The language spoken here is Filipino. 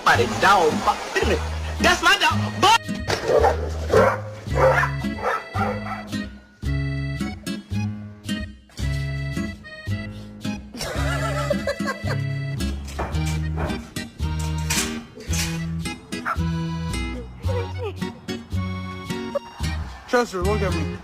somebody's dog. That's my dog. But Chester, look at me.